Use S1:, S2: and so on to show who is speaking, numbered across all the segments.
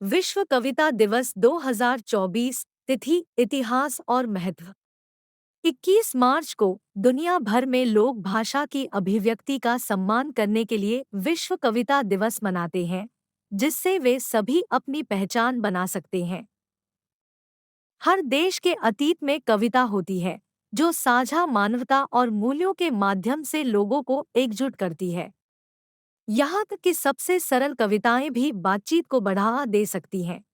S1: विश्व कविता दिवस 2024 तिथि इतिहास और महत्व। 21 मार्च को दुनिया भर में लोग भाषा की अभिव्यक्ति का सम्मान करने के लिए विश्व कविता दिवस मनाते हैं, जिससे वे सभी अपनी पहचान बना सकते हैं। हर देश के अतीत में कविता होती है, जो साझा मानवता और मूल्यों के माध्यम से लोगों को एकजुट करती है। यहाँ तक कि सबसे सरल कविताएं भी बातचीत को बढ़ावा दे सकती हैं।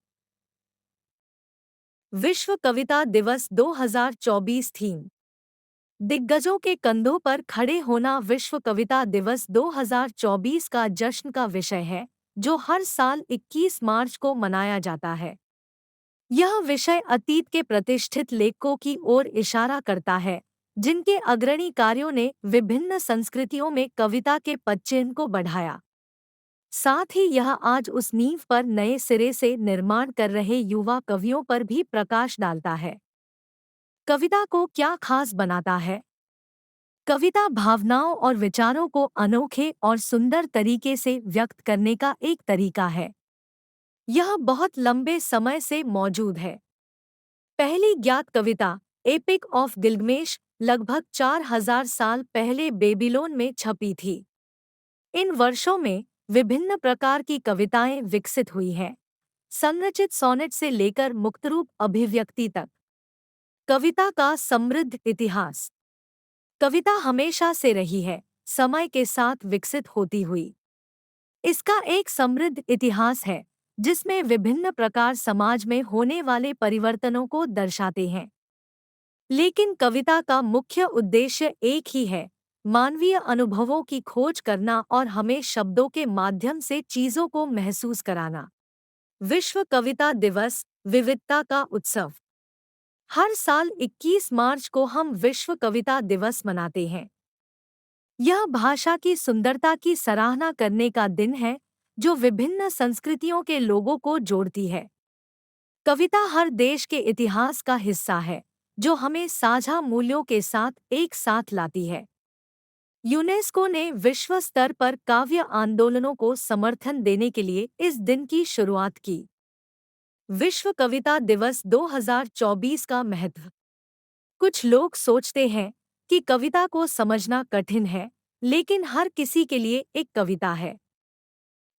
S1: विश्व कविता दिवस 2024 थीम। दिग्गजों के कंधों पर खड़े होना। विश्व कविता दिवस 2024 का जश्न का विषय है, जो हर साल 21 मार्च को मनाया जाता है। यह विषय अतीत के प्रतिष्ठित लेखकों की ओर इशारा करता है, जिनके अग्रणी कार्यों ने विभिन्न संस्कृतियों में कविता के पदचिह्न को बढ़ाया। साथ ही यह आज उस नींव पर नए सिरे से निर्माण कर रहे युवा कवियों पर भी प्रकाश डालता है। कविता को क्या खास बनाता है? कविता भावनाओं और विचारों को अनोखे और सुंदर तरीके से व्यक्त करने का एक तरीका है। यह बहुत लंबे समय से मौजूद है। पहली ज्ञात कविता एपिक ऑफ गिल्गमेश लगभग 4000 साल पहले बेबीलोन में छपी थी। इन वर्षों में विभिन्न प्रकार की कविताएं विकसित हुई हैं, संरचित सोनेट से लेकर मुक्तरूप अभिव्यक्ति तक। कविता का समृद्ध इतिहास। कविता हमेशा से रही है, समय के साथ विकसित होती हुई। इसका एक समृद्ध इतिहास है, जिसमें विभिन्न प्रकार समाज में होने वाले परिवर्तनों को दर्शाते हैं। लेकिन कविता का मुख्य उद्देश्य एक ही है, मानवीय अनुभवों की खोज करना और हमें शब्दों के माध्यम से चीजों को महसूस कराना। विश्व कविता दिवस विविधता का उत्सव। हर साल 21 मार्च को हम विश्व कविता दिवस मनाते हैं। यह भाषा की सुंदरता की सराहना करने का दिन है, जो विभिन्न संस्कृतियों के लोगों को जोड़ती है। कविता हर देश के इतिहास का हिस्सा है, जो हमें साझा मूल्यों के साथ एक साथ लाती है। यूनेस्को ने विश्व स्तर पर काव्य आंदोलनों को समर्थन देने के लिए इस दिन की शुरुआत की। विश्व कविता दिवस 2024 का महत्व। कुछ लोग सोचते हैं कि कविता को समझना कठिन है, लेकिन हर किसी के लिए एक कविता है।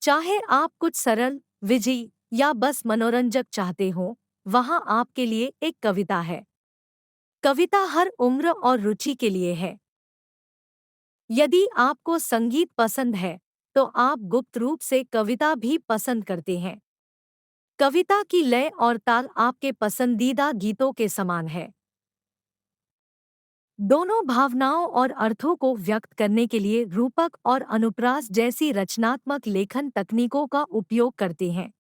S1: चाहे आप कुछ सरल, विजी या बस मनोरंजक चाहते हो, वहाँ आपके लिए एक कविता है। कविता हर उम्र और रुचि के लिए है। यदि आपको संगीत पसंद है, तो आप गुप्त रूप से कविता भी पसंद करते हैं। कविता की लय और ताल आपके पसंदीदा गीतों के समान है। दोनों भावनाओं और अर्थों को व्यक्त करने के लिए रूपक और अनुप्रास जैसी रचनात्मक लेखन तकनीकों का उपयोग करते हैं।